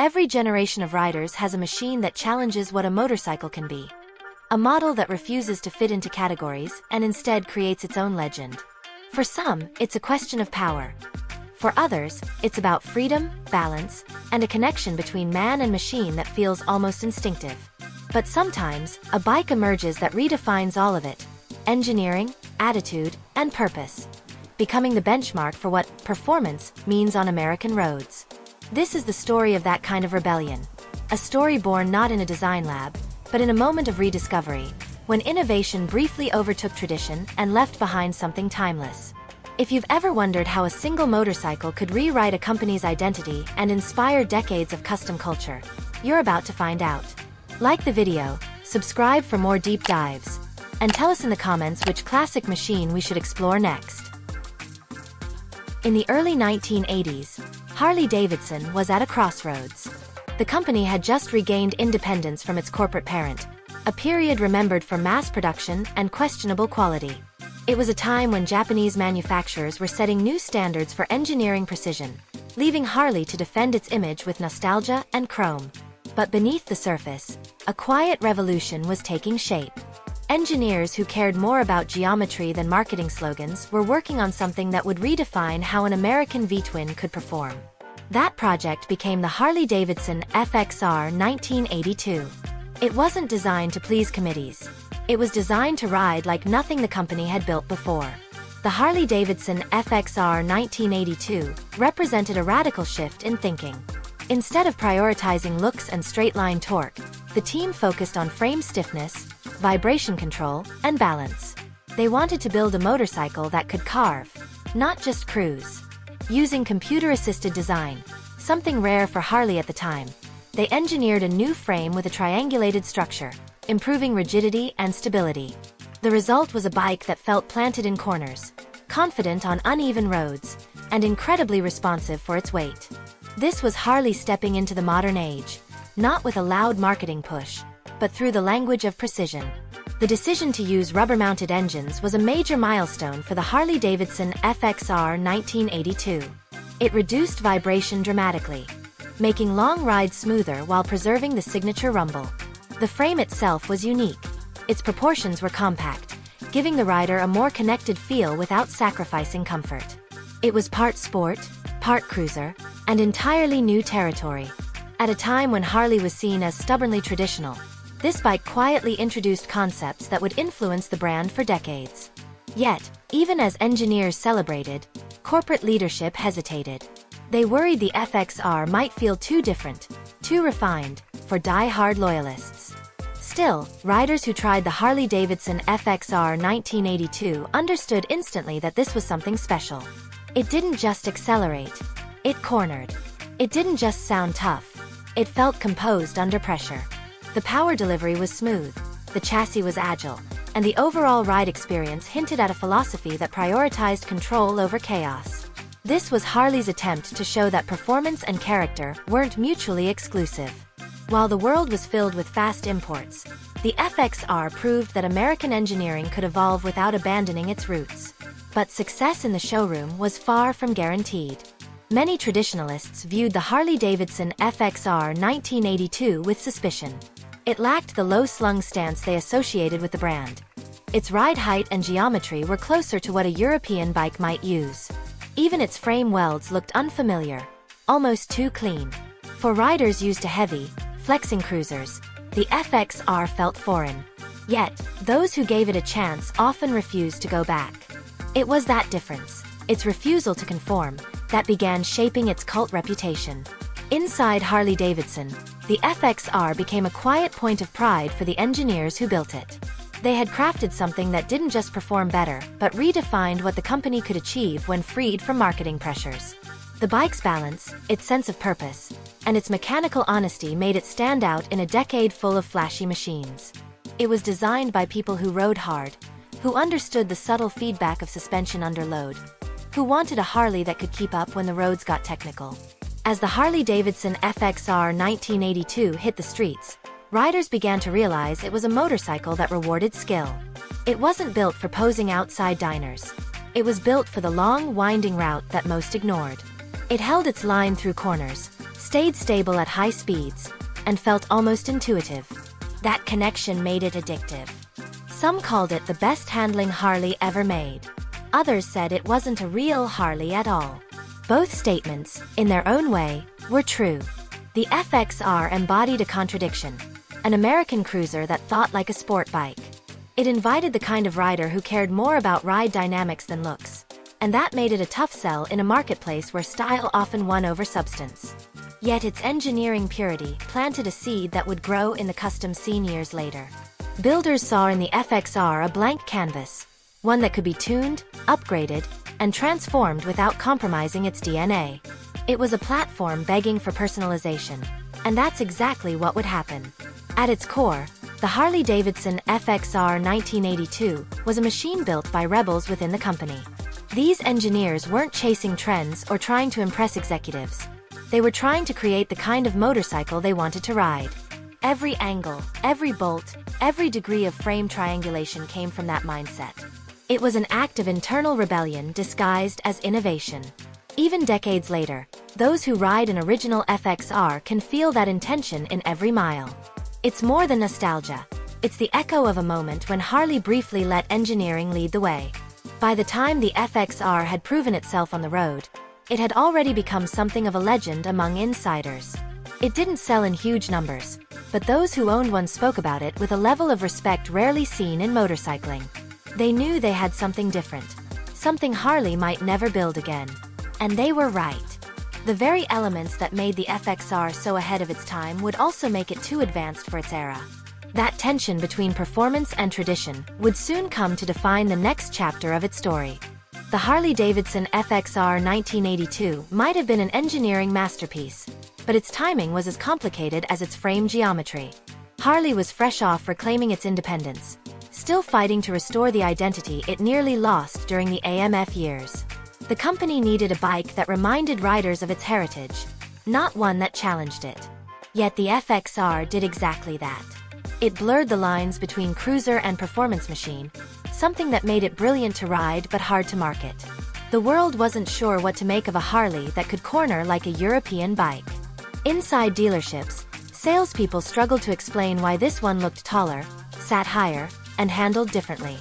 Every generation of riders has a machine that challenges what a motorcycle can be. A model that refuses to fit into categories and instead creates its own legend. For some, it's a question of power. For others, it's about freedom, balance, and a connection between man and machine that feels almost instinctive. But sometimes, a bike emerges that redefines all of it: engineering, attitude, and purpose, becoming the benchmark for what performance means on American roads. This is the story of that kind of rebellion. A story born not in a design lab, but in a moment of rediscovery, when innovation briefly overtook tradition and left behind something timeless. If you've ever wondered how a single motorcycle could rewrite a company's identity and inspire decades of custom culture, you're about to find out. Like the video, subscribe for more deep dives, and tell us in the comments which classic machine we should explore next. In the early 1980s, Harley-Davidson was at a crossroads. The company had just regained independence from its corporate parent, a period remembered for mass production and questionable quality. It was a time when Japanese manufacturers were setting new standards for engineering precision, leaving Harley to defend its image with nostalgia and chrome. But beneath the surface, a quiet revolution was taking shape. Engineers who cared more about geometry than marketing slogans were working on something that would redefine how an American V-twin could perform. That project became the Harley-Davidson FXR 1982. It wasn't designed to please committees. It was designed to ride like nothing the company had built before. The Harley-Davidson FXR 1982 represented a radical shift in thinking. Instead of prioritizing looks and straight-line torque, the team focused on frame stiffness, vibration control, and balance. They wanted to build a motorcycle that could carve, not just cruise. Using computer-assisted design, something rare for Harley at the time, they engineered a new frame with a triangulated structure, improving rigidity and stability. The result was a bike that felt planted in corners, confident on uneven roads, and incredibly responsive for its weight. This was Harley stepping into the modern age, not with a loud marketing push, but through the language of precision. The decision to use rubber-mounted engines was a major milestone for the Harley-Davidson FXR 1982. It reduced vibration dramatically, making long rides smoother while preserving the signature rumble. The frame itself was unique. Its proportions were compact, giving the rider a more connected feel without sacrificing comfort. It was part sport, part cruiser, and entirely new territory. At a time when Harley was seen as stubbornly traditional, this bike quietly introduced concepts that would influence the brand for decades. Yet, even as engineers celebrated, corporate leadership hesitated. They worried the FXR might feel too different, too refined, for die-hard loyalists. Still, riders who tried the Harley-Davidson FXR 1982 understood instantly that this was something special. It didn't just accelerate, it cornered. It didn't just sound tough, it felt composed under pressure. The power delivery was smooth, the chassis was agile, and the overall ride experience hinted at a philosophy that prioritized control over chaos. This was Harley's attempt to show that performance and character weren't mutually exclusive. While the world was filled with fast imports, the FXR proved that American engineering could evolve without abandoning its roots. But success in the showroom was far from guaranteed. Many traditionalists viewed the Harley-Davidson FXR 1982 with suspicion. It lacked the low-slung stance they associated with the brand. Its ride height and geometry were closer to what a European bike might use. Even its frame welds looked unfamiliar, almost too clean. For riders used to heavy, flexing cruisers, the FXR felt foreign. Yet, those who gave it a chance often refused to go back. It was that difference, its refusal to conform, that began shaping its cult reputation. Inside Harley-Davidson, the FXR became a quiet point of pride for the engineers who built it. They had crafted something that didn't just perform better, but redefined what the company could achieve when freed from marketing pressures. The bike's balance, its sense of purpose, and its mechanical honesty made it stand out in a decade full of flashy machines. It was designed by people who rode hard, who understood the subtle feedback of suspension under load, who wanted a Harley that could keep up when the roads got technical. As the Harley-Davidson FXR 1982 hit the streets, riders began to realize it was a motorcycle that rewarded skill. It wasn't built for posing outside diners. It was built for the long, winding route that most ignored. It held its line through corners, stayed stable at high speeds, and felt almost intuitive. That connection made it addictive. Some called it the best handling Harley ever made. Others said it wasn't a real Harley at all. Both statements, in their own way, were true. The FXR embodied a contradiction, an American cruiser that thought like a sport bike. It invited the kind of rider who cared more about ride dynamics than looks, and that made it a tough sell in a marketplace where style often won over substance. Yet its engineering purity planted a seed that would grow in the custom scene years later. Builders saw in the FXR a blank canvas, one that could be tuned, upgraded, and transformed without compromising its DNA. It was a platform begging for personalization, and that's exactly what would happen. At its core, the Harley-Davidson FXR 1982 was a machine built by rebels within the company. These engineers weren't chasing trends or trying to impress executives. They were trying to create the kind of motorcycle they wanted to ride. Every angle, every bolt, every degree of frame triangulation came from that mindset. It was an act of internal rebellion disguised as innovation. Even decades later, those who ride an original FXR can feel that intention in every mile. It's more than nostalgia. It's the echo of a moment when Harley briefly let engineering lead the way. By the time the FXR had proven itself on the road, it had already become something of a legend among insiders. It didn't sell in huge numbers, but those who owned one spoke about it with a level of respect rarely seen in motorcycling. They knew they had something different, something Harley might never build again. And they were right. The very elements that made the FXR so ahead of its time would also make it too advanced for its era. That tension between performance and tradition would soon come to define the next chapter of its story. The Harley-Davidson FXR 1982 might have been an engineering masterpiece, but its timing was as complicated as its frame geometry. Harley was fresh off reclaiming its independence, still fighting to restore the identity it nearly lost during the AMF years. The company needed a bike that reminded riders of its heritage, not one that challenged it. Yet the FXR did exactly that. It blurred the lines between cruiser and performance machine, something that made it brilliant to ride but hard to market. The world wasn't sure what to make of a Harley that could corner like a European bike. Inside dealerships, salespeople struggled to explain why this one looked taller, sat higher, and handled differently.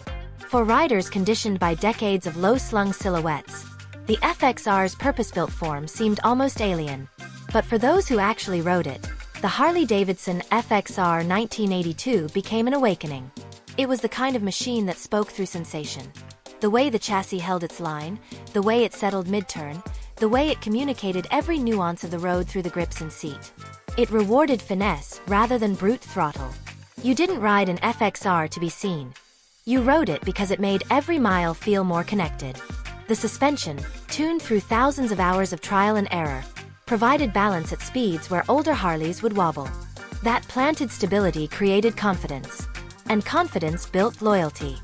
For riders conditioned by decades of low-slung silhouettes, the FXR's purpose-built form seemed almost alien. But for those who actually rode it, the Harley-Davidson FXR 1982 became an awakening. It was the kind of machine that spoke through sensation. The way the chassis held its line, the way it settled mid-turn, the way it communicated every nuance of the road through the grips and seat. It rewarded finesse rather than brute throttle. You didn't ride an FXR to be seen. You rode it because it made every mile feel more connected. The suspension, tuned through thousands of hours of trial and error, provided balance at speeds where older Harleys would wobble. That planted stability created confidence, and confidence built loyalty.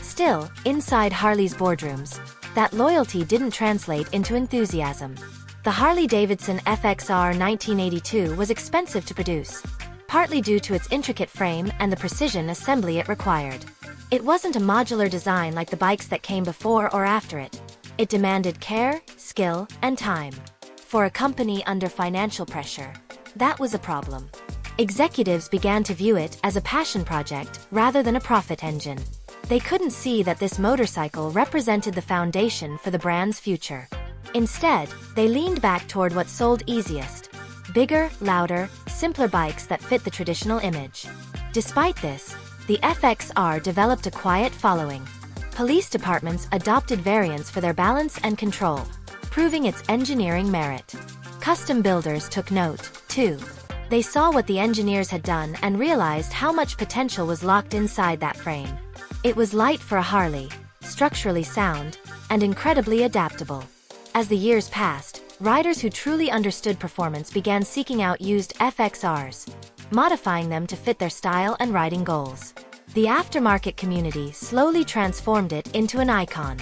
Still, inside Harley's boardrooms, that loyalty didn't translate into enthusiasm. The Harley-Davidson FXR 1982 was expensive to produce, partly due to its intricate frame and the precision assembly it required. It wasn't a modular design like the bikes that came before or after it. It demanded care, skill, and time. For a company under financial pressure, that was a problem. Executives began to view it as a passion project rather than a profit engine. They couldn't see that this motorcycle represented the foundation for the brand's future. Instead, they leaned back toward what sold easiest: bigger, louder, simpler bikes that fit the traditional image. Despite this, the FXR developed a quiet following. Police departments adopted variants for their balance and control, proving its engineering merit. Custom builders took note, too. They saw what the engineers had done and realized how much potential was locked inside that frame. It was light for a Harley, structurally sound, and incredibly adaptable. As the years passed, riders who truly understood performance began seeking out used FXRs, modifying them to fit their style and riding goals. The aftermarket community slowly transformed it into an icon.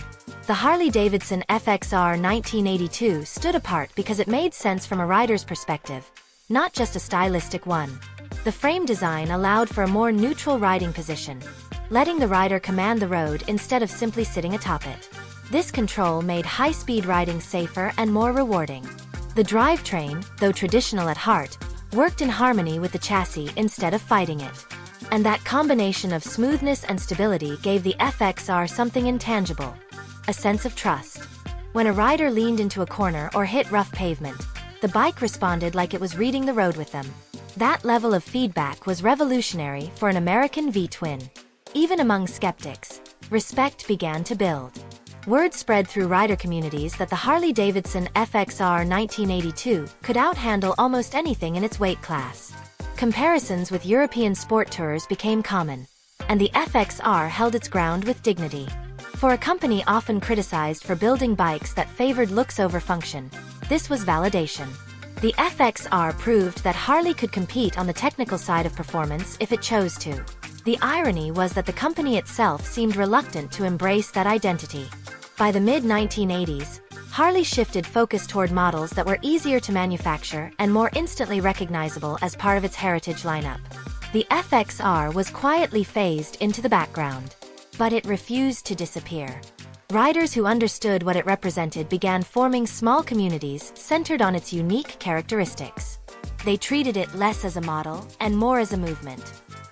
The Harley-Davidson FXR 1982 stood apart because it made sense from a rider's perspective, not just a stylistic one. The frame design allowed for a more neutral riding position, letting the rider command the road instead of simply sitting atop it. This control made high-speed riding safer and more rewarding. The drivetrain, though traditional at heart, worked in harmony with the chassis instead of fighting it. And that combination of smoothness and stability gave the FXR something intangible: a sense of trust. When a rider leaned into a corner or hit rough pavement, the bike responded like it was reading the road with them. That level of feedback was revolutionary for an American V-twin. Even among skeptics, respect began to build. Word spread through rider communities that the Harley-Davidson FXR 1982 could outhandle almost anything in its weight class. Comparisons with European sport tours became common, and the FXR held its ground with dignity. For a company often criticized for building bikes that favored looks over function, this was validation. The FXR proved that Harley could compete on the technical side of performance if it chose to. The irony was that the company itself seemed reluctant to embrace that identity. By the mid-1980s, Harley shifted focus toward models that were easier to manufacture and more instantly recognizable as part of its heritage lineup. The FXR was quietly phased into the background. But it refused to disappear. Riders who understood what it represented began forming small communities centered on its unique characteristics. They treated it less as a model and more as a movement.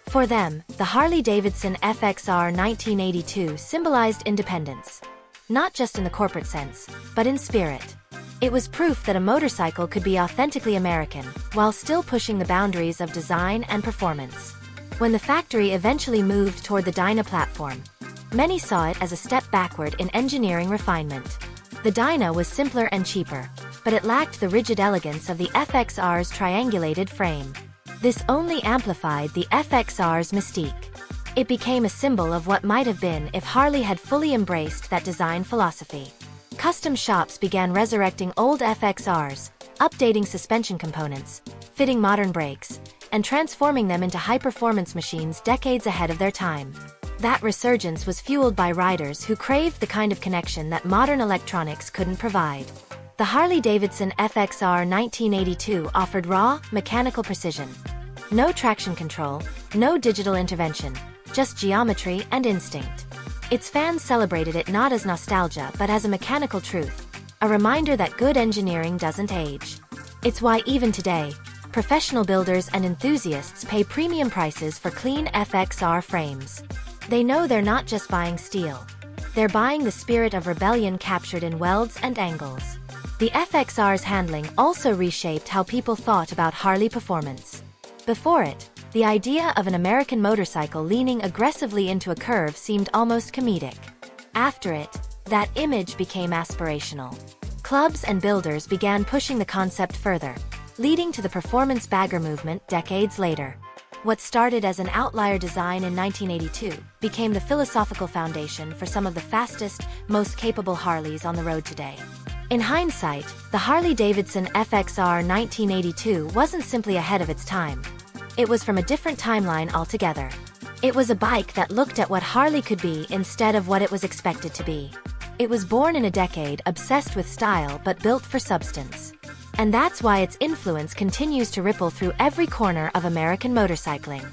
For them, the Harley-Davidson FXR 1982 symbolized independence, not just in the corporate sense, but in spirit. It was proof that a motorcycle could be authentically American, while still pushing the boundaries of design and performance. When the factory eventually moved toward the Dyna platform, many saw it as a step backward in engineering refinement. The Dyna was simpler and cheaper, but it lacked the rigid elegance of the FXR's triangulated frame. This only amplified the FXR's mystique. It became a symbol of what might have been if Harley had fully embraced that design philosophy. Custom shops began resurrecting old FXRs, updating suspension components, fitting modern brakes, and transforming them into high-performance machines decades ahead of their time. That resurgence was fueled by riders who craved the kind of connection that modern electronics couldn't provide. The Harley-Davidson FXR 1982 offered raw, mechanical precision. No traction control, no digital intervention, just geometry and instinct. Its fans celebrated it not as nostalgia but as a mechanical truth, a reminder that good engineering doesn't age. It's why even today, professional builders and enthusiasts pay premium prices for clean FXR frames. They know they're not just buying steel. They're buying the spirit of rebellion captured in welds and angles. The FXR's handling also reshaped how people thought about Harley performance. Before it, the idea of an American motorcycle leaning aggressively into a curve seemed almost comedic. After it, that image became aspirational. Clubs and builders began pushing the concept further, leading to the performance bagger movement decades later. What started as an outlier design in 1982 became the philosophical foundation for some of the fastest, most capable Harleys on the road today. In hindsight, the Harley-Davidson FXR 1982 wasn't simply ahead of its time. It was from a different timeline altogether. It was a bike that looked at what Harley could be instead of what it was expected to be. It was born in a decade obsessed with style but built for substance. And that's why its influence continues to ripple through every corner of American motorcycling.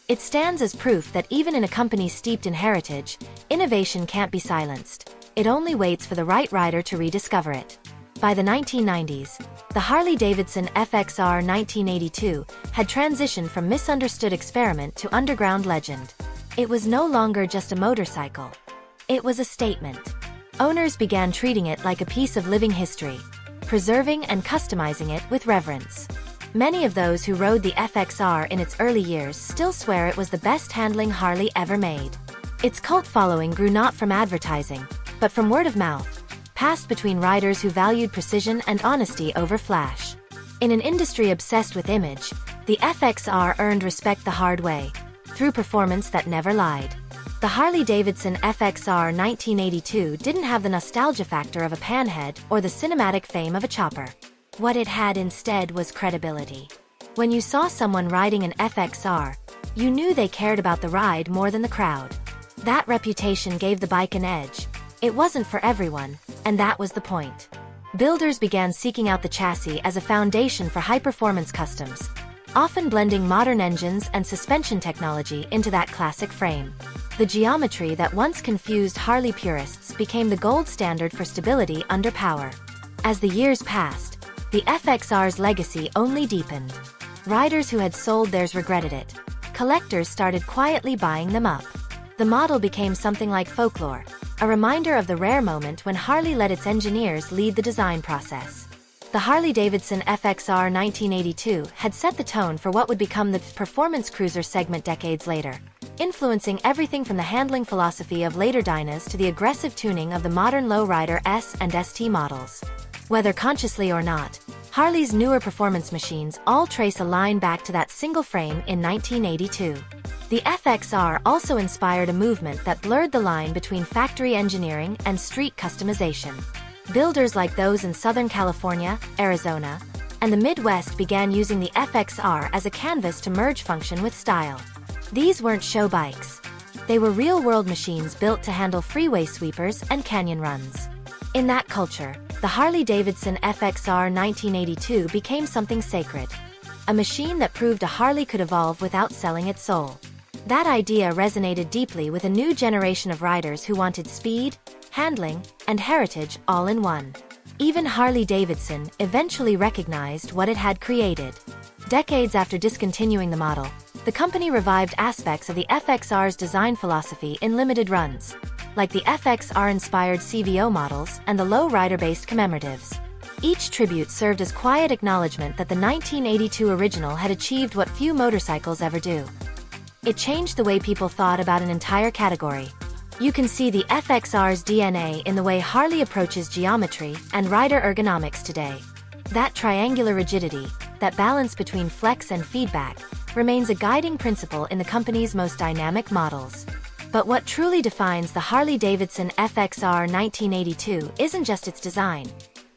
It stands as proof that even in a company steeped in heritage, innovation can't be silenced. It only waits for the right rider to rediscover it. By the 1990s, the Harley-Davidson FXR 1982 had transitioned from misunderstood experiment to underground legend. It was no longer just a motorcycle. It was a statement. Owners began treating it like a piece of living history, preserving and customizing it with reverence. Many of those who rode the FXR in its early years still swear it was the best handling Harley ever made. Its cult following grew not from advertising, but from word of mouth, passed between riders who valued precision and honesty over flash. In an industry obsessed with image, the FXR earned respect the hard way, through performance that never lied. The Harley-Davidson FXR 1982 didn't have the nostalgia factor of a panhead or the cinematic fame of a chopper. What it had instead was credibility. When you saw someone riding an FXR, you knew they cared about the ride more than the crowd. That reputation gave the bike an edge. It wasn't for everyone, and that was the point. Builders began seeking out the chassis as a foundation for high-performance customs, often blending modern engines and suspension technology into that classic frame. The geometry that once confused Harley purists became the gold standard for stability under power. As the years passed, The FXR's legacy only deepened. Riders who had sold theirs regretted it. Collectors started quietly buying them up. The model became something like folklore, a reminder of the rare moment when Harley let its engineers lead the design process. The Harley-Davidson FXR 1982 had set the tone for what would become the performance cruiser segment decades later, influencing everything from the handling philosophy of later Dynas to the aggressive tuning of the modern lowrider S and ST models. Whether consciously or not, Harley's newer performance machines all trace a line back to that single frame in 1982. The FXR also inspired a movement that blurred the line between factory engineering and street customization. Builders like those in Southern California, Arizona, and the Midwest began using the FXR as a canvas to merge function with style. These weren't show bikes. They were real-world machines built to handle freeway sweepers and canyon runs. In that culture, the Harley-Davidson FXR 1982 became something sacred. A machine that proved a Harley could evolve without selling its soul. That idea resonated deeply with a new generation of riders who wanted speed, handling, and heritage all in one. Even Harley-Davidson eventually recognized what it had created. Decades after discontinuing the model, the company revived aspects of the FXR's design philosophy in limited runs, like the FXR-inspired CVO models and the low-rider-based commemoratives. Each tribute served as quiet acknowledgement that the 1982 original had achieved what few motorcycles ever do. It changed the way people thought about an entire category. You can see the FXR's DNA in the way Harley approaches geometry and rider ergonomics today. That triangular rigidity, that balance between flex and feedback, remains a guiding principle in the company's most dynamic models. But what truly defines the Harley-Davidson FXR 1982 isn't just its design.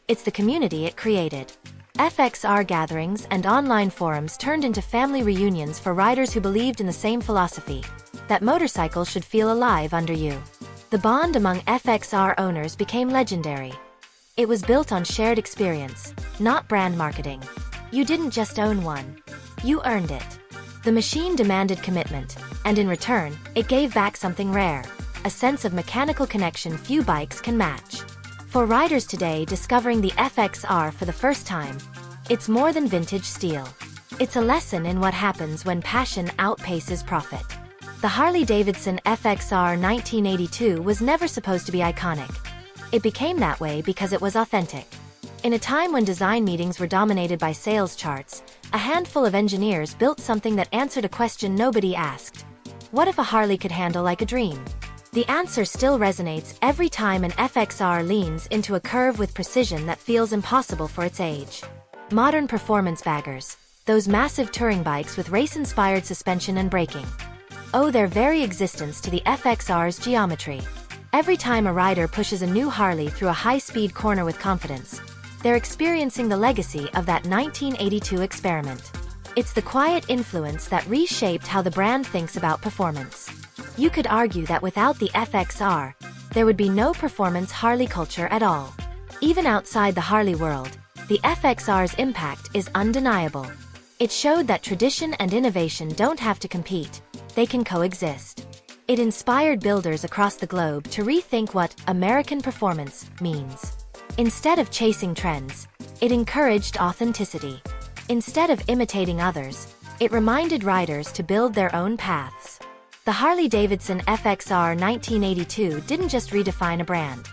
It's the community it created. FXR gatherings and online forums turned into family reunions for riders who believed in the same philosophy, that motorcycles should feel alive under you. The bond among FXR owners became legendary. It was built on shared experience, not brand marketing. You didn't just own one. You earned it. The machine demanded commitment, and in return, it gave back something rare, a sense of mechanical connection few bikes can match. For riders today discovering the FXR for the first time, it's more than vintage steel. It's a lesson in what happens when passion outpaces profit. The Harley-Davidson FXR 1982 was never supposed to be iconic. It became that way because it was authentic. In a time when design meetings were dominated by sales charts, a handful of engineers built something that answered a question nobody asked. What if a Harley could handle like a dream? The answer still resonates every time an FXR leans into a curve with precision that feels impossible for its age. Modern performance baggers, those massive touring bikes with race-inspired suspension and braking, owe their very existence to the FXR's geometry. Every time a rider pushes a new Harley through a high-speed corner with confidence, they're experiencing the legacy of that 1982 experiment. It's the quiet influence that reshaped how the brand thinks about performance. You could argue that without the FXR, there would be no performance Harley culture at all. Even outside the Harley world, the FXR's impact is undeniable. It showed that tradition and innovation don't have to compete, they can coexist. It inspired builders across the globe to rethink what American performance means. Instead of chasing trends, it encouraged authenticity. Instead of imitating others, it reminded riders to build their own paths. The Harley-Davidson FXR 1982 didn't just redefine a brand.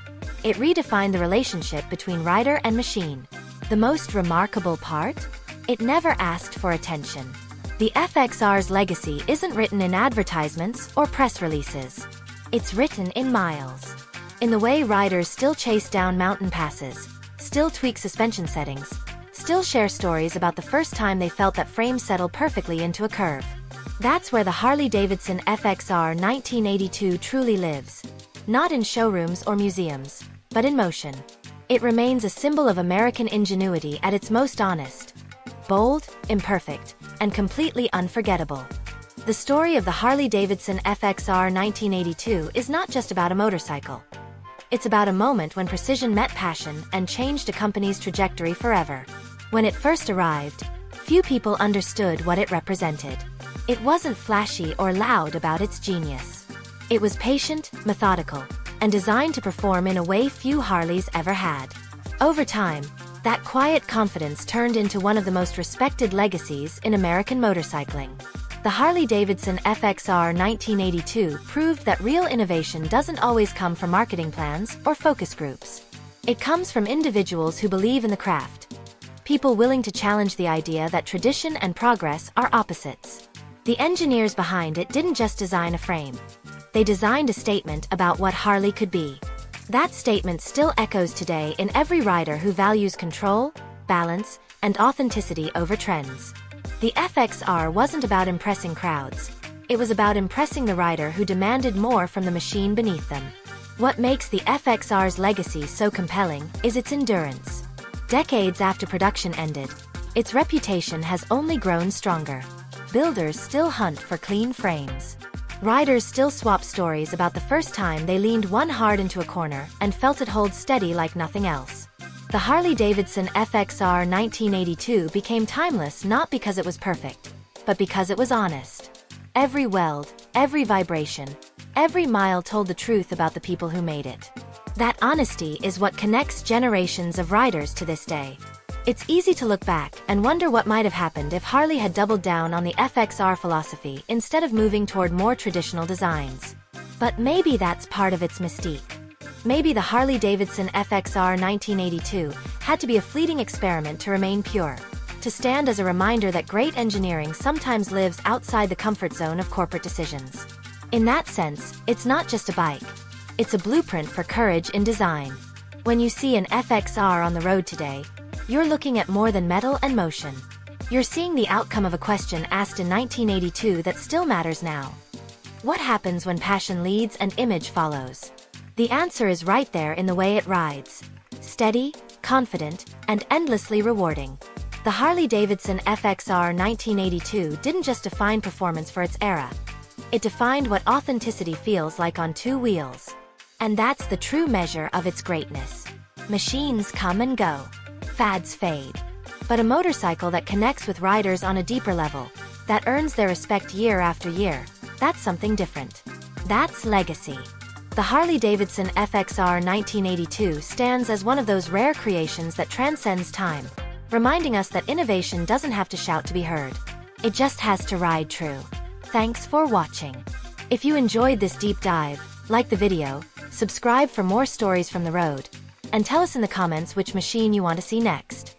It redefined the relationship between rider and machine. The most remarkable part? It never asked for attention. The FXR's legacy isn't written in advertisements or press releases. It's written in miles. In the way riders still chase down mountain passes, still tweak suspension settings, still share stories about the first time they felt that frame settle perfectly into a curve. That's where the Harley-Davidson FXR 1982 truly lives. Not in showrooms or museums, but in motion. It remains a symbol of American ingenuity at its most honest. Bold, imperfect, and completely unforgettable. The story of the Harley-Davidson FXR 1982 is not just about a motorcycle. It's about a moment when precision met passion and changed a company's trajectory forever. When it first arrived, few people understood what it represented. It wasn't flashy or loud about its genius. It was patient, methodical, and designed to perform in a way few Harleys ever had. Over time, That quiet confidence turned into one of the most respected legacies in American motorcycling. The Harley-Davidson FXR 1982 proved that real innovation doesn't always come from marketing plans or focus groups. It comes from individuals who believe in the craft. People willing to challenge the idea that tradition and progress are opposites. The engineers behind it didn't just design a frame. They designed a statement about what Harley could be. That statement still echoes today in every rider who values control, balance, and authenticity over trends. The FXR wasn't about impressing crowds. It was about impressing the rider who demanded more from the machine beneath them. What makes the FXR's legacy so compelling is its endurance. Decades after production ended, its reputation has only grown stronger. Builders still hunt for clean frames. Riders still swap stories about the first time they leaned one hard into a corner and felt it hold steady like nothing else. The Harley-Davidson FXR 1982 became timeless not because it was perfect, but because it was honest. Every weld, every vibration, every mile told the truth about the people who made it. That honesty is what connects generations of riders to this day. It's easy to look back and wonder what might have happened if Harley had doubled down on the FXR philosophy instead of moving toward more traditional designs. But maybe that's part of its mystique. Maybe the Harley-Davidson FXR 1982 had to be a fleeting experiment to remain pure, to stand as a reminder that great engineering sometimes lives outside the comfort zone of corporate decisions. In that sense, it's not just a bike. It's a blueprint for courage in design. When you see an FXR on the road today, you're looking at more than metal and motion. You're seeing the outcome of a question asked in 1982 that still matters now. What happens when passion leads and image follows? The answer is right there in the way it rides. Steady, confident, and endlessly rewarding. The Harley-Davidson FXR 1982 didn't just define performance for its era. It defined what authenticity feels like on two wheels. And that's the true measure of its greatness. Machines come and go. Fads fade. But a motorcycle that connects with riders on a deeper level, that earns their respect year after year, that's something different. That's legacy. The Harley-Davidson FXR 1982 stands as one of those rare creations that transcends time, reminding us that innovation doesn't have to shout to be heard. It just has to ride true. Thanks for watching. If you enjoyed this deep dive, like the video, subscribe for more stories from the road, and tell us in the comments which machine you want to see next.